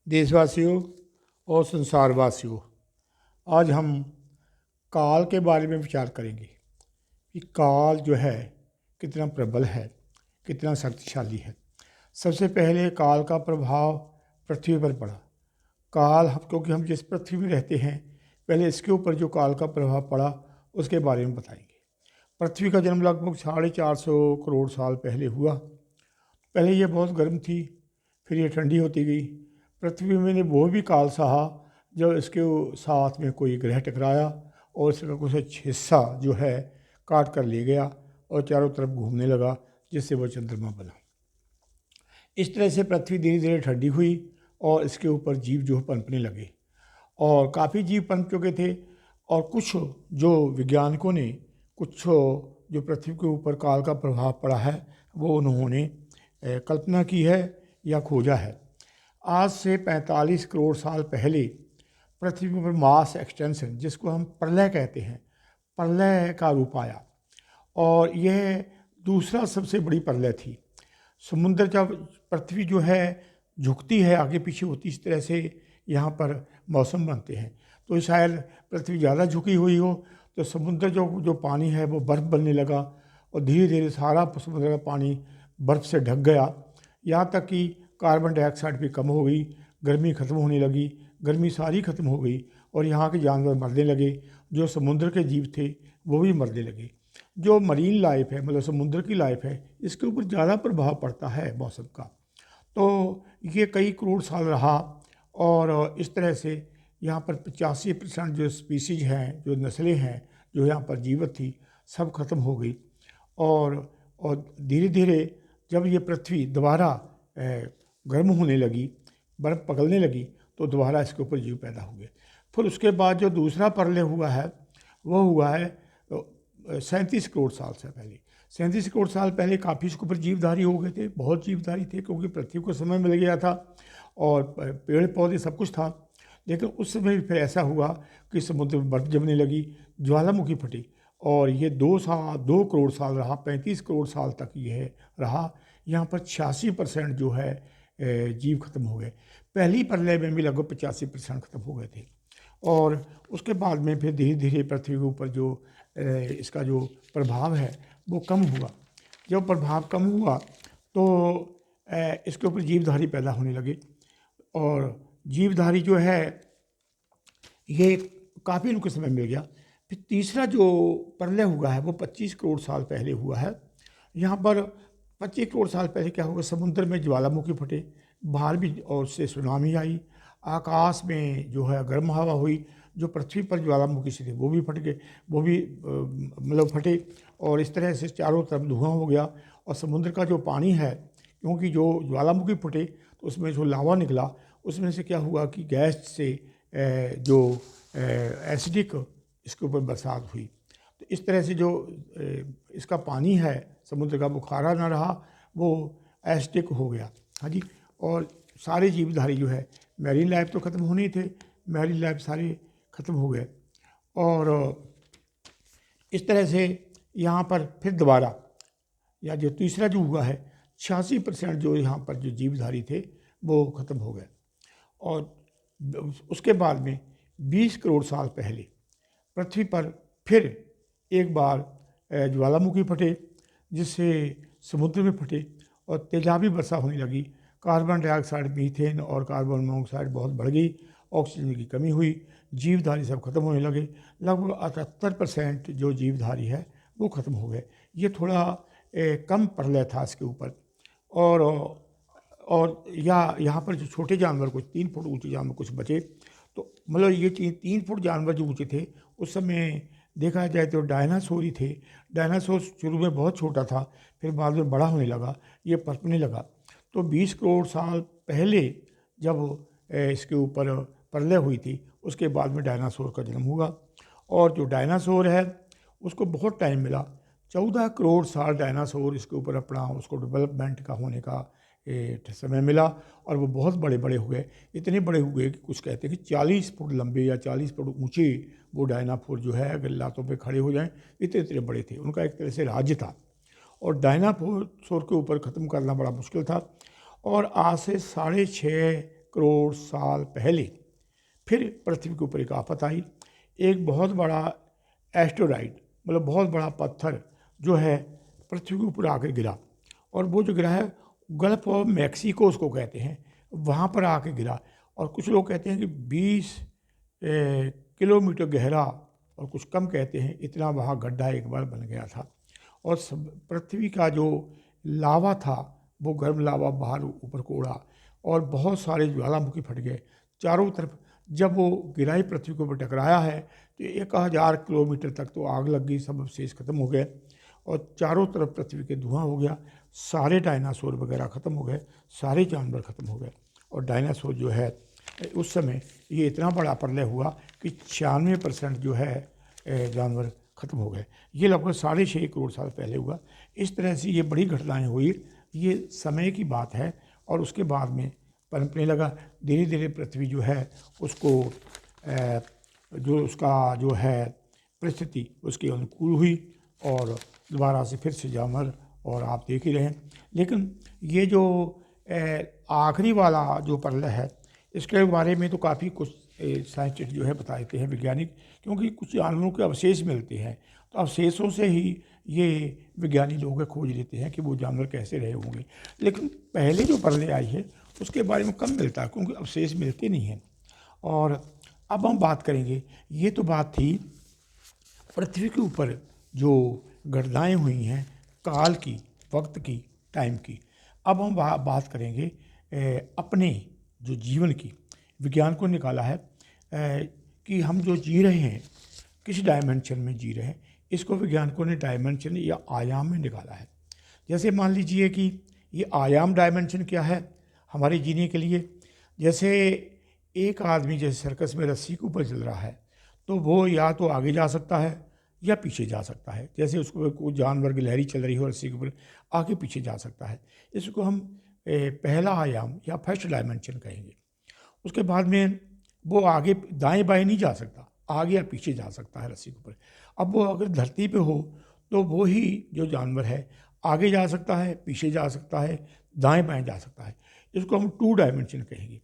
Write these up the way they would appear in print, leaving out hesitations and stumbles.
देशवासियों और संसारवासियों, आज हम काल के बारे में विचार करेंगे कि काल जो है कितना प्रबल है, कितना शक्तिशाली है। सबसे पहले काल का प्रभाव पृथ्वी पर पड़ा। क्योंकि हम जिस पृथ्वी में रहते हैं, पहले इसके ऊपर जो काल का प्रभाव पड़ा उसके बारे में बताएंगे। पृथ्वी का जन्म लगभग 450 करोड़ साल पहले हुआ। पहले ये बहुत गर्म थी, फिर ये ठंडी होती गई। पृथ्वी में ने वो भी काल सहा जब इसके साथ में कोई ग्रह टकराया और इसका कुछ हिस्सा जो है काट कर ले गया और चारों तरफ घूमने लगा, जिससे वो चंद्रमा बना। इस तरह से पृथ्वी धीरे धीरे ठंडी हुई और इसके ऊपर जीव जो पनपने लगे और काफ़ी जीव पनप चुके थे। और कुछ जो वैज्ञानिकों ने जो पृथ्वी के ऊपर काल का प्रभाव पड़ा है वो उन्होंने कल्पना की है या खोजा है। आज से 45 करोड़ साल पहले पृथ्वी पर मास एक्सटेंशन, जिसको हम प्रलय कहते हैं, प्रलय का रूप आया और यह दूसरा सबसे बड़ी प्रलय थी। समुद्र जब पृथ्वी जो है झुकती है, आगे पीछे होती, इस तरह से यहाँ पर मौसम बनते हैं। तो शायद पृथ्वी ज़्यादा झुकी हुई हो तो समुद्र जो पानी है वो बर्फ़ बनने लगा और धीरे धीरे सारा समुद्र का पानी बर्फ़ से ढक गया, यहाँ तक कि कार्बन डाइऑक्साइड भी कम हो गई, गर्मी ख़त्म होने लगी, गर्मी सारी ख़त्म हो गई और यहाँ के जानवर मरने लगे। जो समुद्र के जीव थे वो भी मरने लगे। जो मरीन लाइफ है, मतलब समुद्र की लाइफ है, इसके ऊपर ज़्यादा प्रभाव पड़ता है मौसम का। तो ये कई करोड़ साल रहा और इस तरह से यहाँ पर 85% जो स्पीसीज हैं, जो नस्लें हैं जो यहाँ पर जीवित थी, सब खत्म हो गई। और धीरे धीरे जब ये पृथ्वी दोबारा गर्म होने लगी, बर्फ़ पिघलने लगी, तो दोबारा इसके ऊपर जीव पैदा हुए। फिर उसके बाद जो दूसरा प्रलय हुआ है वो हुआ है 37 करोड़ साल से पहले। 37 करोड़ साल पहले काफ़ी इसके ऊपर जीवधारी हो गए थे, बहुत जीवधारी थे, क्योंकि पृथ्वी को समय मिल गया था और पेड़ पौधे सब कुछ था। लेकिन उस समय फिर ऐसा हुआ कि समुद्र में बर्फ़ जमने लगी, ज्वालामुखी फटी और ये 2 करोड़ साल रहा, 35 करोड़ साल तक यह रहा। यहाँ पर 86% जो है जीव खत्म हो गए। पहली प्रलय में भी लगभग 85% खत्म हो गए थे और उसके बाद में फिर धीरे धीरे पृथ्वी के ऊपर जो इसका जो प्रभाव है वो कम हुआ। जब प्रभाव कम हुआ तो इसके ऊपर जीवधारी पैदा होने लगे और जीवधारी जो है ये काफ़ी उनको समय मिल गया। फिर तीसरा जो प्रलय हुआ है वो 25 करोड़ साल पहले हुआ है। यहाँ पर 25 करोड़ साल पहले क्या हुआ, समुद्र में ज्वालामुखी फटे, बाहर भी और उससे सुनामी आई, आकाश में जो है गर्म हवा हुई, जो पृथ्वी पर ज्वालामुखी से थे वो भी फट गए, वो भी मतलब फटे और इस तरह से चारों तरफ धुआं हो गया। और समुद्र का जो पानी है, क्योंकि जो ज्वालामुखी फटे तो उसमें जो लावा निकला, उसमें से क्या हुआ कि गैस से जो एसिडिक इसके ऊपर बरसात हुई। तो इस तरह से जो इसका पानी है समुद्र का, वो खारा ना रहा, वो एसिडिक हो गया। हाँ जी। और सारे जीवधारी जो है, मैरीन लाइफ तो ख़त्म होने ही थे, मैरीन लाइफ सारे ख़त्म हो गए। और इस तरह से यहाँ पर फिर दोबारा या जो तीसरा जो हुआ है, 86% जो यहाँ पर जो जीवधारी थे वो ख़त्म हो गए। और उसके बाद में 20 करोड़ साल पहले पृथ्वी पर फिर एक बार ज्वालामुखी फटे, जिससे समुद्र में फटे और तेजाबी वर्षा होने लगी। कार्बन डाइऑक्साइड, मीथेन और कार्बन मोनोऑक्साइड बहुत बढ़ गई, ऑक्सीजन की कमी हुई, जीवधारी सब खत्म होने लगे। लगभग 78% जो जीवधारी है वो ख़त्म हो गए। ये थोड़ा कम प्रलय था इसके ऊपर। और यहाँ पर जो छोटे जानवर, कुछ 3 फुट ऊँचे जानवर कुछ बचे। तो मतलब ये 3 फुट जानवर जो ऊँचे थे उस समय देखा जाए तो डायनासोर ही थे। डायनासोर शुरू में बहुत छोटा था, फिर बाद में बड़ा होने लगा, ये पनपने लगा। तो 20 करोड़ साल पहले जब इसके ऊपर प्रलय हुई थी, उसके बाद में डायनासोर का जन्म हुआ। और जो डायनासोर है उसको बहुत टाइम मिला, 14 करोड़ साल डायनासोर इसके ऊपर अपना उसको डेवलपमेंट का होने का समय मिला और वो बहुत बड़े बड़े हुए। इतने बड़े हुए कि कुछ कहते हैं कि 40 फुट लंबे या 40 फुट ऊंचे वो डायनासोर जो है, अगर लातों पे खड़े हो जाएं, इतने इतने बड़े थे। उनका एक तरह से राज्य था और डायनासोर के ऊपर ख़त्म करना बड़ा मुश्किल था। और आज से 6.5 करोड़ साल पहले फिर पृथ्वी के ऊपर एक आफत आई। एक बहुत बड़ा एस्टेरॉइड, मतलब बहुत बड़ा पत्थर जो है पृथ्वी के ऊपर आकर गिरा, और वो जो गिरा है गल्फ ऑफ मैक्सिको उसको कहते हैं, वहाँ पर आके गिरा। और कुछ लोग कहते हैं कि 20 किलोमीटर गहरा, और कुछ कम कहते हैं इतना वहाँ गड्ढा एक बार बन गया था। और पृथ्वी का जो लावा था वो गर्म लावा बाहर ऊपर को उड़ा, और बहुत सारे ज्वालामुखी फट गए चारों तरफ। जब वो गिराई पृथ्वी के ऊपर टकराया है तो 1000 किलोमीटर तक तो आग लग गई, सब अवशेष खत्म हो गए, और चारों तरफ पृथ्वी के धुआं हो गया। सारे डायनासोर वगैरह ख़त्म हो गए, सारे जानवर ख़त्म हो गए। और डायनासोर जो है उस समय ये इतना बड़ा प्रलय हुआ कि 96% जो है जानवर ख़त्म हो गए। ये लगभग 6.5 करोड़ साल पहले हुआ। इस तरह से ये बड़ी घटनाएं हुई, ये समय की बात है। और उसके बाद में पनपने लगा, धीरे धीरे पृथ्वी जो है उसको जो उसका जो है परिस्थिति उसके अनुकूल हुई, और दोबारा से फिर से जानवर, और आप देख ही रहे हैं। लेकिन ये जो आखिरी वाला जो प्रलय है इसके बारे में तो काफ़ी कुछ साइंटिस्ट जो है बताते हैं, वैज्ञानिक, क्योंकि कुछ जानवरों के अवशेष मिलते हैं, तो अवशेषों से ही ये विज्ञानी लोग खोज लेते हैं कि वो जानवर कैसे रहे होंगे। लेकिन पहले जो प्रलय आई है उसके बारे में कम मिलता है, क्योंकि अवशेष मिलते नहीं हैं। और अब हम बात करेंगे, ये तो बात थी पृथ्वी के ऊपर जो घटनाएँ हुई हैं काल की, वक्त की, टाइम की। अब हम बात करेंगे अपने जो जीवन की। विज्ञान को निकाला है कि हम जो जी रहे हैं किस डायमेंशन में जी रहे हैं, इसको वैज्ञानिकों ने डायमेंशन या आयाम में निकाला है। जैसे मान लीजिए कि ये आयाम डायमेंशन क्या है हमारे जीने के लिए। जैसे एक आदमी जैसे सर्कस में रस्सी के ऊपर चल रहा है, तो वो या तो आगे जा सकता है या पीछे जा सकता है। जैसे उसको कोई जानवर गिलहरी चल रही हो रस्सी के ऊपर, आगे पीछे जा सकता है। इसको हम पहला आयाम या फर्स्ट डायमेंशन कहेंगे। उसके बाद में वो आगे दाएं बाएं नहीं जा सकता, आगे या पीछे जा सकता है रस्सी के ऊपर। अब वो अगर धरती पे हो तो वो ही जो जानवर है आगे जा सकता है, पीछे जा सकता है, दाएं बाएं जा सकता है। इसको हम 2 डायमेंशन कहेंगे।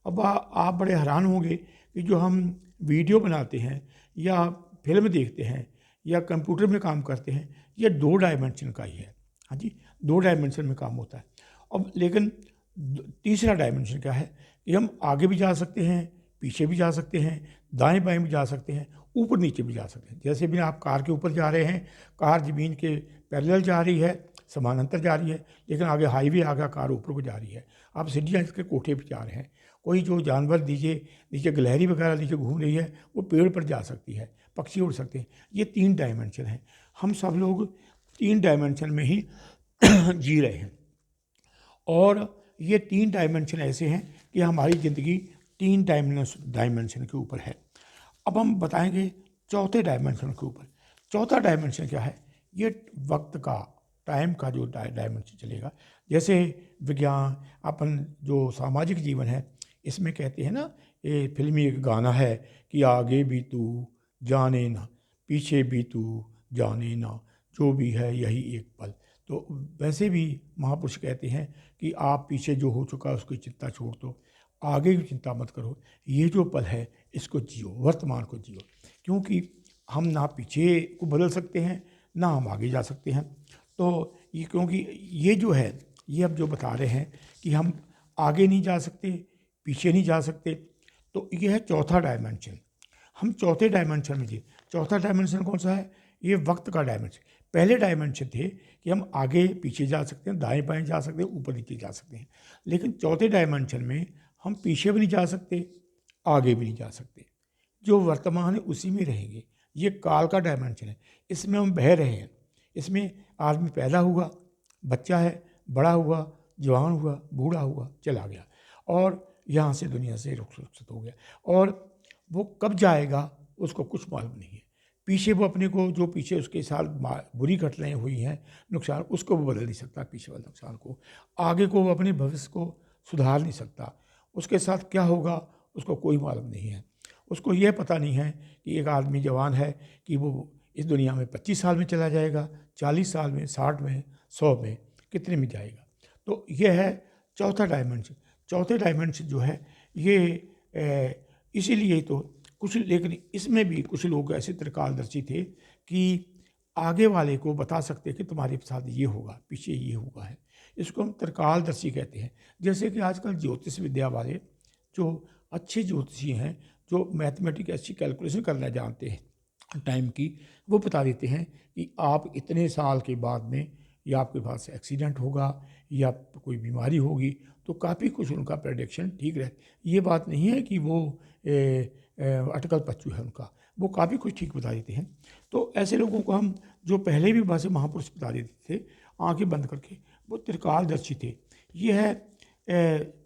अब आप बड़े हैरान होंगे कि जो हम वीडियो बनाते हैं या फिल्म देखते हैं या कंप्यूटर में काम करते हैं, ये 2 डायमेंशन का ही है। हाँ जी, 2 डायमेंशन में काम होता है। अब लेकिन तीसरा डायमेंशन क्या है कि हम आगे भी जा सकते हैं, पीछे भी जा सकते हैं, दाएं बाएं भी जा सकते हैं, ऊपर नीचे भी जा सकते हैं। जैसे भी आप कार के ऊपर जा रहे हैं, कार ज़मीन के पैरेलल जा रही है, समानांतर जा रही है, लेकिन आगे हाईवे आ गया, कार ऊपर को जा रही है। आप सीढ़ियाँ इसके कोठे पर जा रहे हैं। कोई जो जानवर नीचे गिलहरी वगैरह नीचे घूम रही है वो पेड़ पर जा सकती है, पक्षी उड़ सकते हैं। ये 3 डायमेंशन हैं। हम सब लोग 3 डायमेंशन में ही जी रहे हैं। और ये 3 डायमेंशन ऐसे हैं कि हमारी ज़िंदगी 3 डायमेंशन के ऊपर है। अब हम बताएंगे चौथे डायमेंशन के ऊपर। चौथा डायमेंशन क्या है? ये वक्त का, टाइम का जो डायमेंशन चलेगा। जैसे विज्ञान, अपन जो सामाजिक जीवन है, इसमें कहते हैं ना, ये फिल्मी एक गाना है कि आगे भी तू जाने ना, पीछे भी तू जाने ना, जो भी है यही एक पल। तो वैसे भी महापुरुष कहते हैं कि आप पीछे जो हो चुका है उसकी चिंता छोड़ दो, आगे की चिंता मत करो, ये जो पल है इसको जियो, वर्तमान को जियो। क्योंकि हम ना पीछे को बदल सकते हैं ना हम आगे जा सकते हैं। तो ये, क्योंकि ये जो है, ये अब जो बता रहे हैं कि हम आगे नहीं जा सकते, पीछे नहीं जा सकते, तो ये है चौथा डायमेंशन। हम चौथे डायमेंशन में जी। चौथा डायमेंशन कौन सा है? ये वक्त का डायमेंशन। पहले डायमेंशन थे कि हम आगे पीछे जा सकते हैं, दाएं बाएं जा सकते हैं, ऊपर नीचे जा सकते हैं। लेकिन चौथे डायमेंशन में हम पीछे भी नहीं जा सकते, आगे भी नहीं जा सकते। जो वर्तमान है उसी में रहेंगे। ये काल का डायमेंशन है, इसमें हम बह रहे हैं। इसमें आदमी पैदा हुआ, बच्चा है, बड़ा हुआ, जवान हुआ, बूढ़ा हुआ, चला गया, और यहाँ से दुनिया से रुखसत हो गया। और वो कब जाएगा उसको कुछ मालूम नहीं है। पीछे वो अपने को, जो पीछे उसके साथ बुरी घटनाएं हुई हैं, नुकसान, उसको वो बदल नहीं सकता, पीछे वाले नुकसान को। आगे को वो अपने भविष्य को सुधार नहीं सकता। उसके साथ क्या होगा उसको कोई मालूम नहीं है। उसको यह पता नहीं है कि एक आदमी जवान है कि वो इस दुनिया में 25 साल में चला जाएगा, 40 साल में, 60 में, 100 में, कितने में जाएगा। तो यह है चौथा डायमेंशन। चौथे डायमेंशन जो है ये इसीलिए तो कुछ, लेकिन इसमें भी कुछ लोग ऐसे त्रिकालदर्शी थे कि आगे वाले को बता सकते कि तुम्हारे साथ ये होगा, पीछे ये हुआ है। इसको हम त्रिकालदर्शी कहते हैं। जैसे कि आजकल ज्योतिष विद्या वाले जो अच्छे ज्योतिषी हैं, जो मैथमेटिक ऐसी कैलकुलेशन करना जानते हैं टाइम की, वो बता देते हैं कि आप इतने साल के बाद में या आपके पास एक्सीडेंट होगा या कोई बीमारी होगी। तो काफ़ी कुछ उनका प्रेडिक्शन ठीक रहता है। ये बात नहीं है कि वो अटकल पच्चू है उनका, वो काफ़ी कुछ ठीक बता देते हैं। तो ऐसे लोगों को हम, जो पहले भी वैसे महापुरुष बता देते थे आंखें बंद करके, वो त्रिकालदर्शी थे। ये है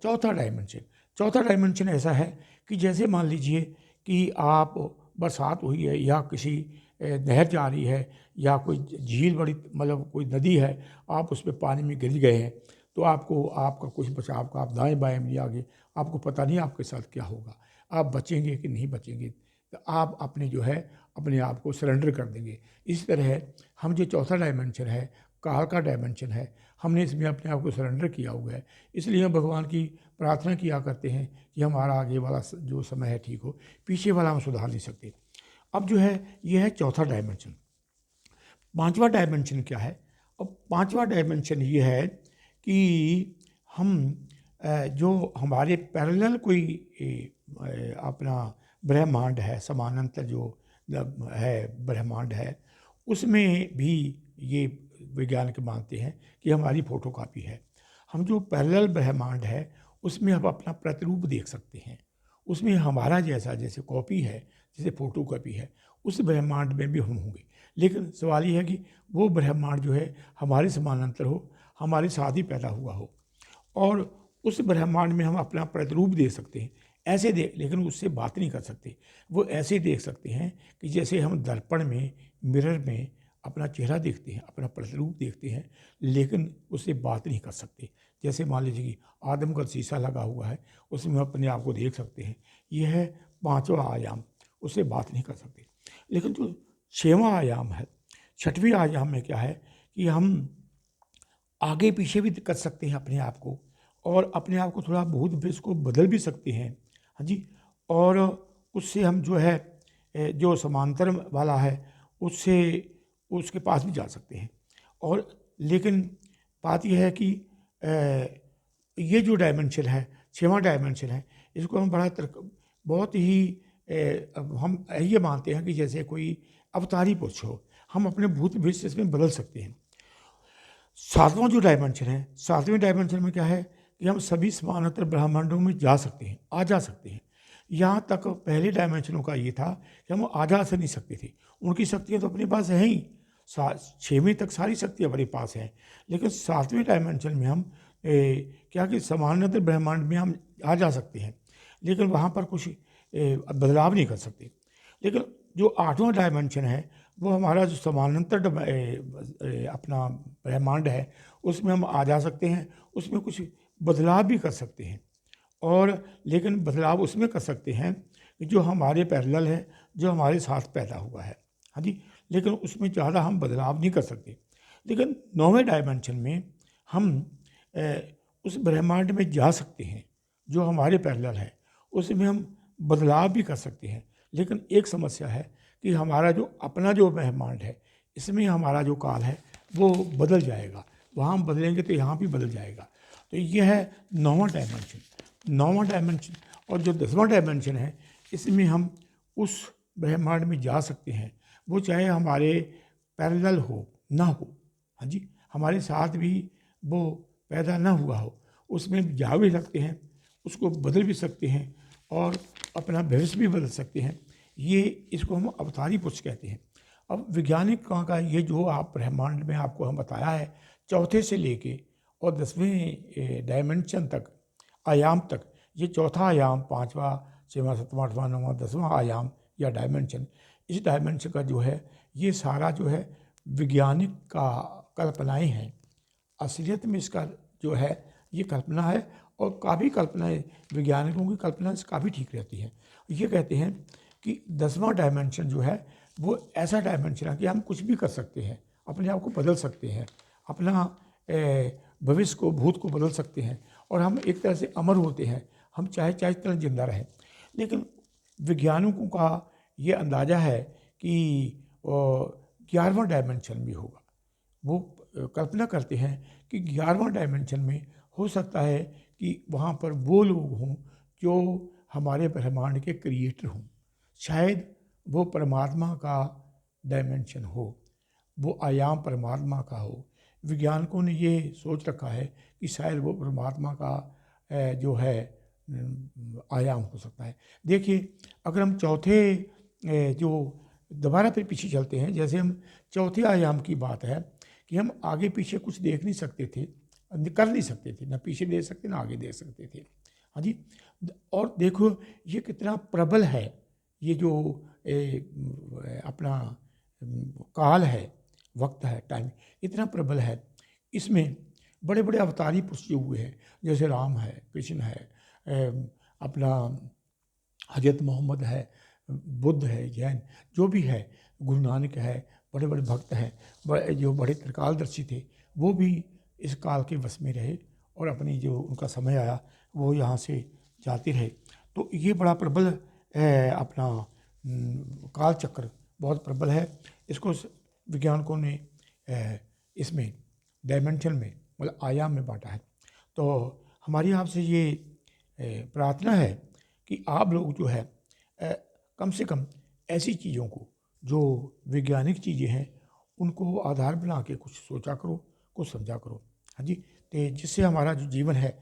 चौथा डायमेंशन। चौथा डायमेंशन ऐसा है कि जैसे मान लीजिए कि आप बरसात हुई है या किसी नहर जा रही है या कोई झील बड़ी, मतलब कोई नदी है, आप उस पर पानी में गिर गए हैं, तो आपको आपका कुछ बचाव का, आप दाएं बाएं में आगे, आपको पता नहीं आपके साथ क्या होगा, आप बचेंगे कि नहीं बचेंगे। तो आप अपने जो है अपने आप को सरेंडर कर देंगे। इस तरह हम जो चौथा डायमेंशन है, काल का डायमेंशन है, हमने इसमें अपने आप को सरेंडर किया हुआ है। इसलिए हम भगवान की प्रार्थना किया करते हैं कि हमारा आगे वाला जो समय है ठीक हो, पीछे वाला हम सुधार नहीं सकते। अब जो है ये है चौथा डायमेंशन। पांचवा डायमेंशन क्या है? अब पांचवा डायमेंशन ये है कि हम जो हमारे पैरेलल कोई अपना ब्रह्मांड है, समानांतर जो है ब्रह्मांड है, उसमें भी ये वैज्ञानिक मानते हैं कि हमारी फोटोकॉपी है। हम जो पैरेलल ब्रह्मांड है उसमें हम अपना प्रतिरूप देख सकते हैं। उसमें हमारा जैसा जैसे कॉपी है, जैसे फोटोकॉपी है, उस ब्रह्मांड में भी हम होंगे। लेकिन सवाल ये है कि वो ब्रह्मांड जो है हमारे समानांतर हो, हमारे साथ ही पैदा हुआ हो, और उस ब्रह्मांड में हम अपना प्रतिरूप देख सकते हैं। ऐसे देख, लेकिन उससे बात नहीं कर सकते। वो ऐसे देख सकते हैं कि जैसे हम दर्पण में, मिरर में अपना चेहरा देखते हैं, अपना प्रतिरूप देखते हैं, लेकिन उससे बात नहीं कर सकते। जैसे मान लीजिए कि आदम का शीशा लगा हुआ है, उसमें हम अपने आप को देख सकते हैं। यह है पांचवा आयाम, उससे बात नहीं कर सकते। लेकिन जो छठवां आयाम है, छठवें आयाम में क्या है कि हम आगे पीछे भी कर सकते हैं अपने आप को, और अपने आप को थोड़ा बहुत भी इसको बदल भी सकते हैं। हाँ जी। और उससे हम जो है जो समांतर वाला है उससे उसके पास भी जा सकते हैं। और लेकिन बात यह है कि ये जो डायमेंशन है, छठवां डायमेंशन है, इसको हम बहुत ही अब हम ये मानते हैं कि जैसे कोई अवतारी पुरुष हो, हम अपने भूत भविष्य इसमें बदल सकते हैं। सातवां जो डायमेंशन है, सातवें डायमेंशन में क्या है कि हम सभी समानांतर ब्रह्मांडों में जा सकते हैं, आ जा सकते हैं। यहाँ तक पहले डायमेंशनों का ये था कि हम आ जा नहीं सकते थे, उनकी शक्तियाँ तो अपने पास हैं ही, छवें तक सारी शक्तियाँ हमारे पास हैं। लेकिन सातवें डायमेंशन में हम क्या कि समानांतर ब्रह्मांड में हम आ जा सकते हैं, लेकिन वहाँ पर कुछ बदलाव नहीं कर सकते। लेकिन जो आठवां डायमेंशन है वो हमारा जो समानांतर अपना ब्रह्मांड है, उसमें हम आ जा सकते हैं, उसमें कुछ बदलाव भी कर सकते हैं। और लेकिन बदलाव उसमें कर सकते हैं कि जो हमारे पैरेलल है, जो हमारे साथ पैदा हुआ है। हाँ जी। लेकिन उसमें ज़्यादा हम बदलाव नहीं कर सकते। लेकिन नौवें डायमेंशन में हम उस ब्रह्मांड में जा सकते हैं जो हमारे पैरेलल है, उसमें हम बदलाव भी कर सकते हैं। लेकिन एक समस्या है कि हमारा जो अपना जो ब्रह्मांड है, इसमें हमारा जो काल है वो बदल जाएगा। वहाँ हम बदलेंगे तो यहाँ भी बदल जाएगा। तो ये है नौवां डायमेंशन। नौवां डायमेंशन और जो 10वां डायमेंशन है, इसमें हम उस ब्रह्मांड में जा सकते हैं, वो चाहे हमारे पैरेलल हो ना हो। हाँ जी। हमारे साथ भी वो पैदा ना हुआ हो, उसमें जा भी सकते हैं, उसको बदल भी सकते हैं और अपना भविष्य भी बदल सकते हैं। ये इसको हम अवतारी पुरुष कहते हैं। अब वैज्ञानिक का ये जो आप ब्रह्मांड में आपको हम बताया है, चौथे से लेके और 10वें डायमेंशन तक, आयाम तक, ये चौथा आयाम, पांचवा, छठवां, सातवां, आठवां, नौवां, 10वां आयाम या डायमेंशन, इस डायमेंशन का जो है ये सारा जो है वैज्ञानिक का कल्पनाएं हैं। असलियत में इसका जो है ये कल्पना है, और काफ़ी कल्पनाएं वैज्ञानिकों की कल्पना से काफ़ी ठीक रहती है। ये कहते हैं कि 10वां डायमेंशन जो है वो ऐसा डायमेंशन है कि हम कुछ भी कर सकते हैं, अपने आप को बदल सकते हैं, अपना भविष्य को, भूत को बदल सकते हैं, और हम एक तरह से अमर होते हैं, हम चाहे चाहे तरह जिंदा रहें। लेकिन वैज्ञानिकों का ये अंदाज़ा है कि 11वां डायमेंशन भी होगा। वो कल्पना करते हैं कि 11वां डायमेंशन में हो सकता है कि वहाँ पर वो लोग हों जो हमारे ब्रह्मांड के क्रिएटर हों। शायद वो परमात्मा का डायमेंशन हो, वो आयाम परमात्मा का हो। वैज्ञानिकों ने ये सोच रखा है कि शायद वो परमात्मा का जो है आयाम हो सकता है। देखिए, अगर हम चौथे जो दोबारा फिर पीछे चलते हैं, जैसे हम चौथे आयाम की बात है कि हम आगे पीछे कुछ देख नहीं सकते थे, कर नहीं सकते थे, ना पीछे देख सकते ना आगे देख सकते थे। हाँ जी। और देखो ये कितना प्रबल है, ये जो अपना काल है, वक्त है, टाइम इतना प्रबल है। इसमें बड़े बड़े अवतारी पुरुष जो हुए हैं, जैसे राम है, कृष्ण है, अपना हजरत मोहम्मद है, बुद्ध है, जैन जो भी है, गुरु नानक है, बड़े बड़े भक्त हैं, जो बड़े त्रिकालदर्शी थे, वो भी इस काल के वश में रहे और अपनी जो उनका समय आया वो यहाँ से जाते रहे। तो ये बड़ा प्रबल अपना काल चक्र बहुत प्रबल है। इसको वैज्ञानिकों ने इसमें डायमेंशन में मतलब आयाम में बांटा है। तो हमारी आपसे ये प्रार्थना है कि आप लोग जो है कम से कम ऐसी चीज़ों को जो वैज्ञानिक चीज़ें हैं उनको आधार बना के कुछ सोचा करो, कुछ समझा करो। हाँ जी। तो जिससे हमारा जो जीवन है,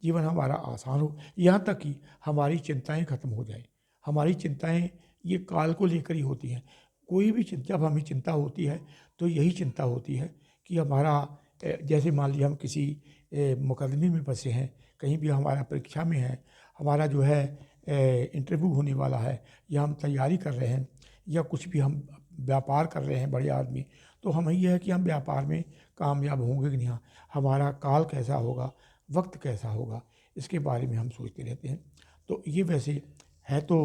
जीवन हमारा आसान हो, यहाँ तक कि हमारी चिंताएं खत्म हो जाए। हमारी चिंताएं ये काल को लेकर ही होती हैं। कोई भी जब हमें चिंता होती है तो यही चिंता होती है कि हमारा जैसे मान लीजिए हम किसी मुकदमे में फंसे हैं, कहीं भी हमारा परीक्षा में है, हमारा जो है इंटरव्यू होने वाला है, या हम तैयारी कर रहे हैं, या कुछ भी हम व्यापार कर रहे हैं बड़े आदमी, तो हमें यह है कि हम व्यापार में कामयाब होंगे कि नहीं, हमारा काल कैसा होगा, वक्त कैसा होगा, इसके बारे में हम सोचते रहते हैं। तो ये वैसे है तो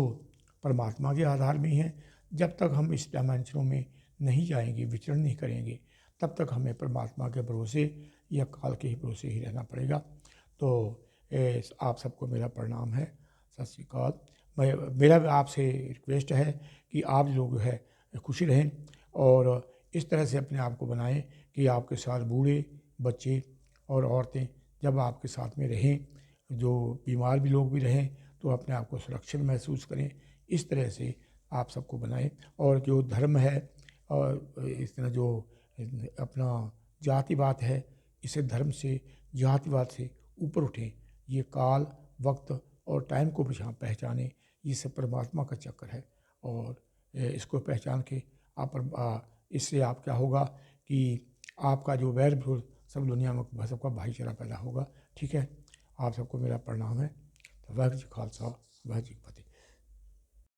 परमात्मा के आधार में ही है। जब तक हम इस डायमेंशनों में नहीं जाएंगे, विचरण नहीं करेंगे, तब तक हमें परमात्मा के भरोसे या काल के ही भरोसे ही रहना पड़ेगा। तो आप सबको मेरा प्रणाम है, सत श्री अकाल। मेरा आपसे रिक्वेस्ट है कि आप लोग है खुशी रहें और इस तरह से अपने आप को बनाएं कि आपके साथ बूढ़े, बच्चे और औरतें जब आपके साथ में रहें, जो बीमार भी लोग भी रहें, तो अपने आप को सुरक्षित महसूस करें। इस तरह से आप सबको बनाएं। और जो धर्म है और इस तरह जो अपना जातिवाद है, इसे धर्म से, जातिवाद से ऊपर उठें। ये काल, वक्त और टाइम को भी पहचानें। ये सब परमात्मा का चक्कर है और इसको पहचान के इससे आप क्या होगा कि आपका जो वैर विरोध सब दुनिया में सबका भाईचारा पैदा होगा। ठीक है, आप सबको मेरा प्रणाम है। तो वाहिगुरू जी खालसा, वाहिगुरू जी की फतेह।